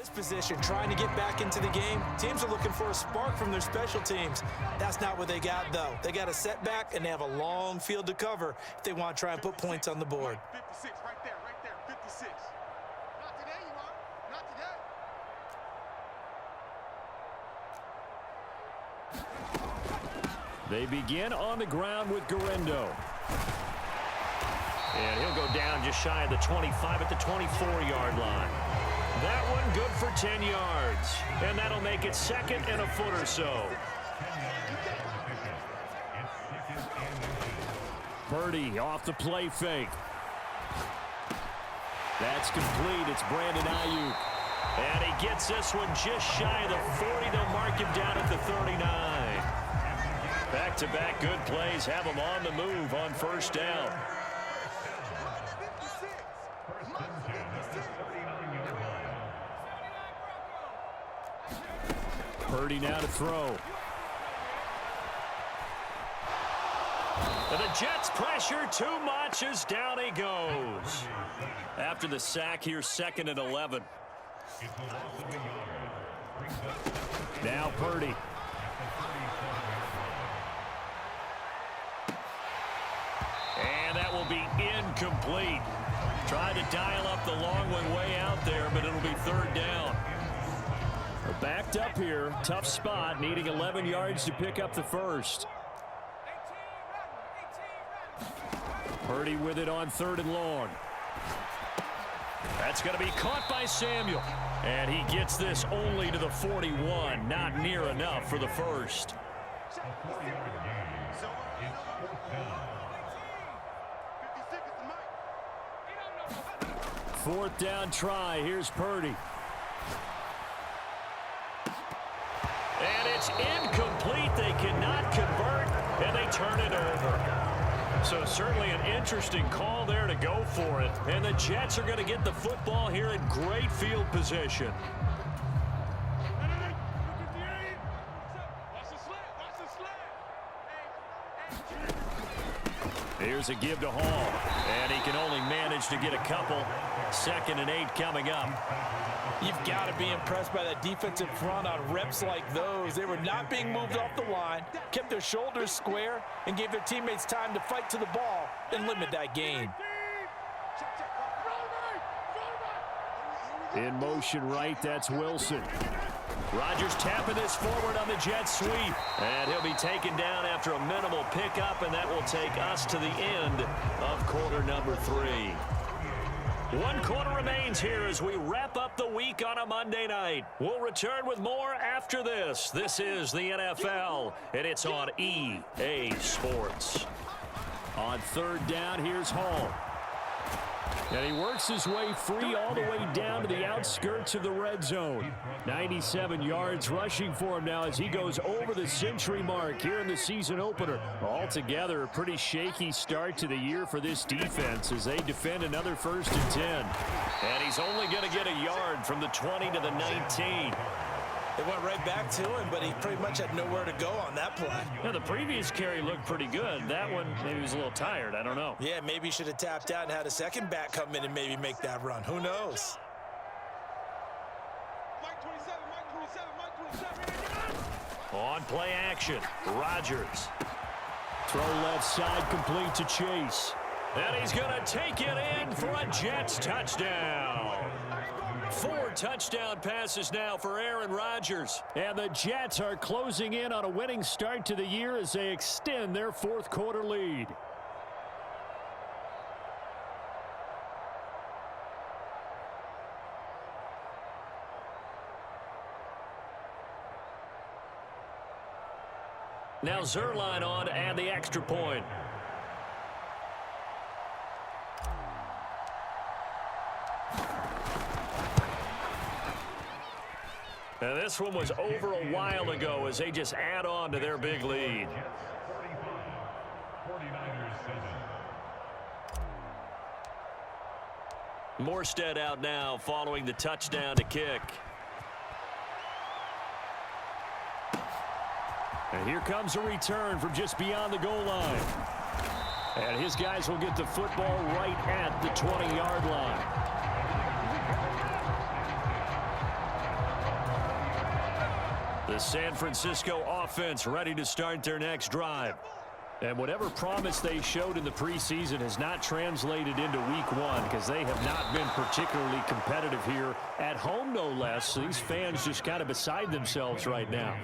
this position, trying to get back into the game, teams are looking for a spark from their special teams. That's not what they got, though. They got a setback, and they have a long field to cover if they want to try and put points on the board. 56, right there, 56. Not today, you are. Not today. They begin on the ground with Guerrero. And he'll go down just shy of the 25 at the 24-yard line. That one good for 10 yards. And that'll make it second and a foot or so. Purdy off the play fake. That's complete. It's Brandon Ayuk. And he gets this one just shy of the 40. They'll mark him down at the 39. Back-to-back good plays have him on the move on first down. Purdy now to throw. And the Jets pressure too much as down he goes. After the sack, here's second and 11. Now Purdy. And that will be incomplete. Tried to dial up the long one way out there, but it'll be third down. We're backed up here. Tough spot, needing 11 yards to pick up the first. Purdy with it on third and long. That's going to be caught by Samuel. And he gets this only to the 41. Not near enough for the first. Fourth down try. Here's Purdy. And it's incomplete. They cannot convert, and they turn it over. So certainly an interesting call there to go for it. And the Jets are going to get the football here in great field position. Here's a give to Hall. And he can only manage to get a couple. 2nd and 8 coming up. You've got to be impressed by that defensive front on reps like those. They were not being moved off the line, kept their shoulders square, and gave their teammates time to fight to the ball and limit that gain. In motion right, that's Wilson. Rodgers tapping this forward on the jet sweep. And he'll be taken down after a minimal pickup, and that will take us to the end of quarter number 3. 1 quarter remains here as we wrap up the week on a Monday night. We'll return with more after this. This is the NFL, and it's on EA Sports. On third down, here's Hall. And he works his way free all the way down to the outskirts of the red zone. 97 yards rushing for him now as he goes over the century mark here in the season opener. Altogether, a pretty shaky start to the year for this defense as they defend another 1st and 10. And he's only going to get a yard from the 20 to the 19. They went right back to him, but he pretty much had nowhere to go on that play. Now, the previous carry looked pretty good. That one, maybe he was a little tired. I don't know. Yeah, maybe he should have tapped out and had a second back come in and maybe make that run. Who knows? On play action, Rodgers. Throw left side complete to Chase. And he's going to take it in for a Jets touchdown. 4 touchdown passes now for Aaron Rodgers. And the Jets are closing in on a winning start to the year as they extend their 4th quarter lead. Now Zerline on to add the extra point. Now this one was over a while ago as they just add on to their big lead. Morstead out now following the touchdown to kick. And here comes a return from just beyond the goal line. And his guys will get the football right at the 20-yard line. The San Francisco offense ready to start their next drive. And whatever promise they showed in the preseason has not translated into week one because they have not been particularly competitive here at home, no less. So these fans just kind of beside themselves right now.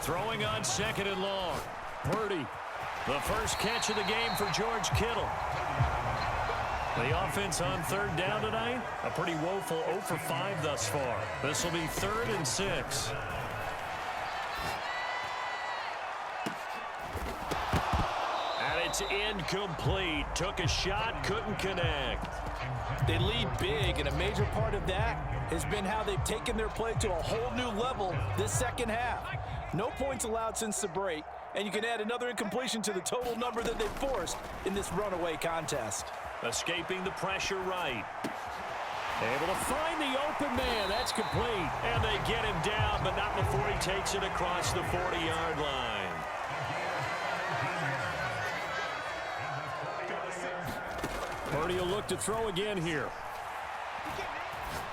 Throwing on 2nd and long. Purdy, the first catch of the game for George Kittle. The offense on 3rd down tonight, a pretty woeful 0 for 5 thus far. This will be 3rd and 6. It's incomplete. Took a shot, couldn't connect. They lead big, and a major part of that has been how they've taken their play to a whole new level this second half. No points allowed since the break, and you can add another incompletion to the total number that they've forced in this runaway contest. Escaping the pressure right. Able to find the open man. That's complete. And they get him down, but not before he takes it across the 40-yard line. Purdy will look to throw again here.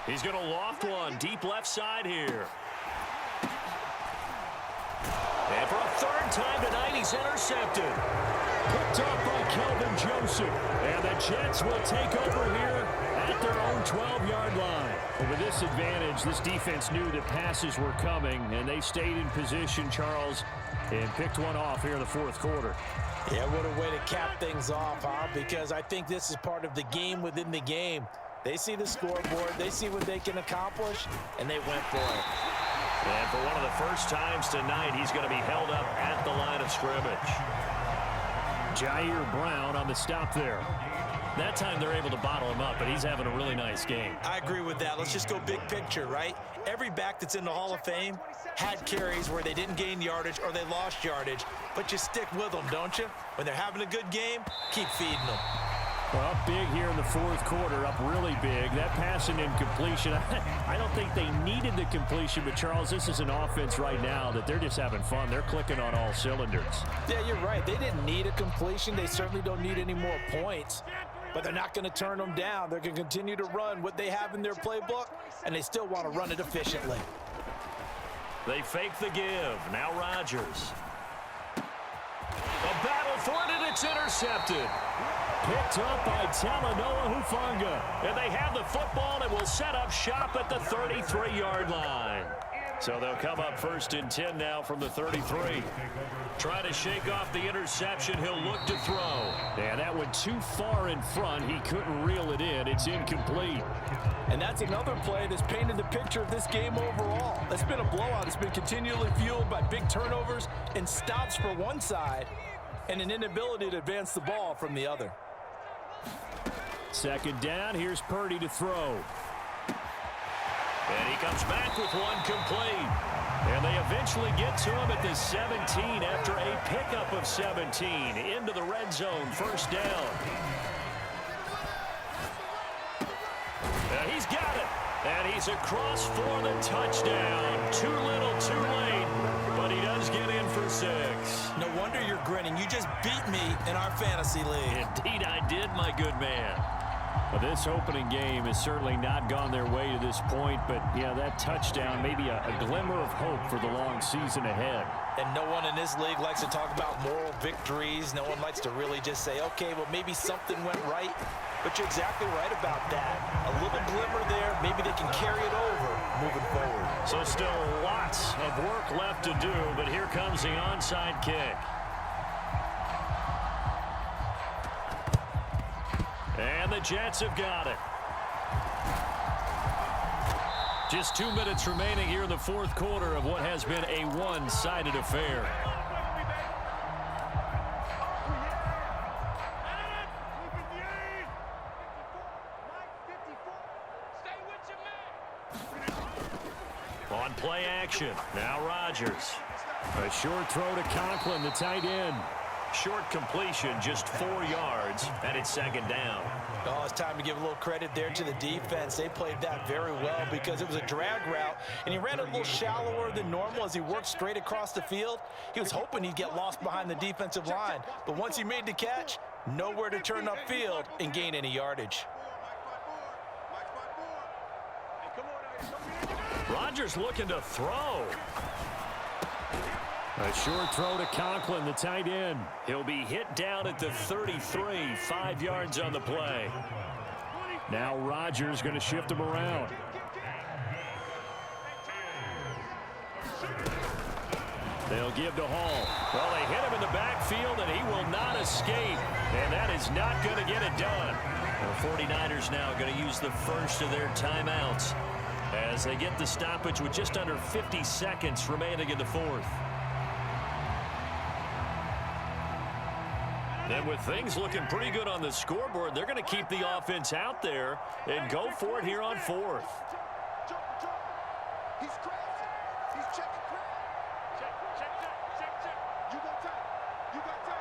He's going to loft one deep left side here. And for a 3rd time tonight, he's intercepted. Picked up by Kelvin Joseph. And the Jets will take over here at their own 12-yard line. But with this advantage, this defense knew that passes were coming, and they stayed in position, Charles, and picked one off here in the 4th quarter. Yeah, what a way to cap things off, huh? Because I think this is part of the game within the game. They see the scoreboard, they see what they can accomplish, and they went for it. And for one of the first times tonight, he's going to be held up at the line of scrimmage. Jair Brown on the stop there. That time they're able to bottle him up, but he's having a really nice game. I agree with that. Let's just go big picture, right? Every back that's in the Hall of Fame had carries where they didn't gain yardage or they lost yardage, but you stick with them, don't you? When they're having a good game, keep feeding them. Well, up big here in the 4th quarter, up really big. That pass and incompletion, I don't think they needed the completion, but Charles, this is an offense right now that they're just having fun. They're clicking on all cylinders. Yeah, you're right. They didn't need a completion. They certainly don't need any more points, but they're not going to turn them down. They're going to continue to run what they have in their playbook, and they still want to run it efficiently. They fake the give. Now Rodgers. A battle for it, and it's intercepted. Picked up by Talanoa Hufanga. And they have the football and will set up shop at the 33-yard line. So they'll come up 1st and 10 now from the 33. Trying to shake off the interception. He'll look to throw. And that went too far in front. He couldn't reel it in. It's incomplete. And that's another play that's painted the picture of this game overall. It's been a blowout. It's been continually fueled by big turnovers and stops for one side and an inability to advance the ball from the other. 2nd down. Here's Purdy to throw. And he comes back with one complete. And they eventually get to him at the 17 after a pickup of 17 into the red zone. 1st down. And he's got it. And he's across for the touchdown. Too little, too late. But he does get in for 6. No wonder you're grinning. You just beat me in our fantasy league. Indeed I did, my good man. Well, this opening game has certainly not gone their way to this point, but, yeah, that touchdown, maybe a glimmer of hope for the long season ahead. And no one in this league likes to talk about moral victories. No one likes to really just say, okay, well, maybe something went right. But you're exactly right about that. A little glimmer there, maybe they can carry it over moving forward. So still lots of work left to do, but here comes the onside kick. And the Jets have got it. Just 2 minutes remaining here in the 4th quarter of what has been a one-sided affair. On play action, now Rodgers. A short throw to Conklin, the tight end. Short completion, just 4 yards, and it's 2nd down. Oh, it's time to give a little credit there to the defense. They played that very well because it was a drag route, and he ran it a little shallower than normal as he worked straight across the field. He was hoping he'd get lost behind the defensive line, but once he made the catch, nowhere to turn upfield and gain any yardage. Rodgers looking to throw. A short throw to Conklin, the tight end. He'll be hit down at the 33, 5 yards on the play. Now Rodgers going to shift him around. They'll give to Hall. Well, they hit him in the backfield, and he will not escape. And that is not going to get it done. The 49ers now going to use the first of their timeouts as they get the stoppage with just under 50 seconds remaining in the fourth. And with things looking pretty good on the scoreboard, they're going to keep the offense out there and go for it here on fourth. He's crossing. He's checking crowd. Check. You got time.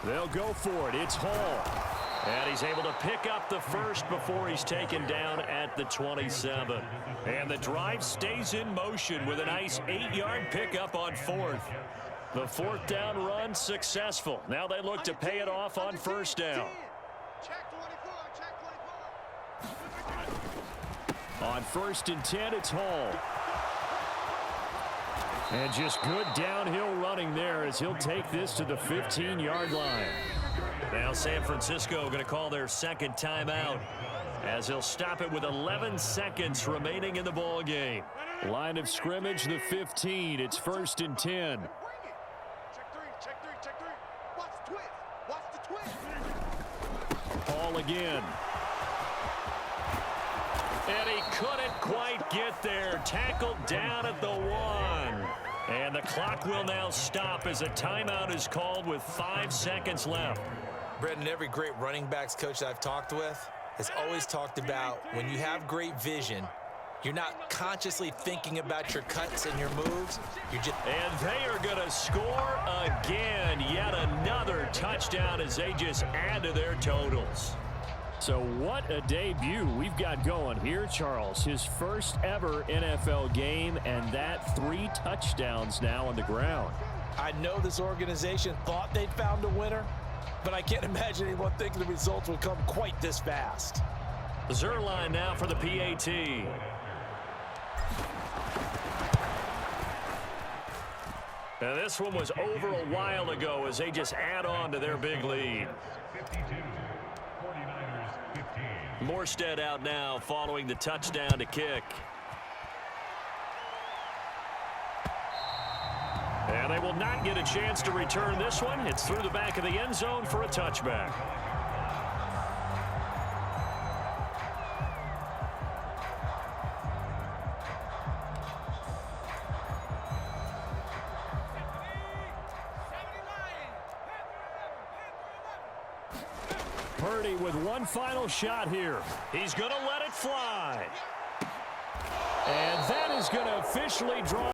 They'll go for it. It's Hall. And he's able to pick up the first before he's taken down at the 27. And the drive stays in motion with a nice 8-yard pickup on fourth. The fourth down run successful. Now they look to pay it off on first down. Check 24. Check 24. On 1st and 10, it's Hall. And just good downhill running there as he'll take this to the 15-yard line. Now San Francisco going to call their second timeout as he'll stop it with 11 seconds remaining in the ball game. Line of scrimmage, the 15. It's 1st and 10. Check three. Watch the twist. Watch the twist. Hall again. And he couldn't quite get there. Tackled down at the 1. And the clock will now stop as a timeout is called with 5 seconds left. Brendan, every great running backs coach that I've talked with has always talked about when you have great vision, you're not consciously thinking about your cuts and your moves. You're just... And they are going to score again. Yet another touchdown as they just add to their totals. So what a debut we've got going here, Charles. His first ever NFL game, and that 3 touchdowns now on the ground. I know this organization thought they'd found a winner, but I can't imagine anyone thinking the results would come quite this fast. Zerline now for the PAT. Now this one was over a while ago as they just add on to their big lead. Morstead out now following the touchdown to kick. And they will not get a chance to return this one. It's through the back of the end zone for a touchback. Purdy with one final shot here. He's going to let it fly. And that is going to officially draw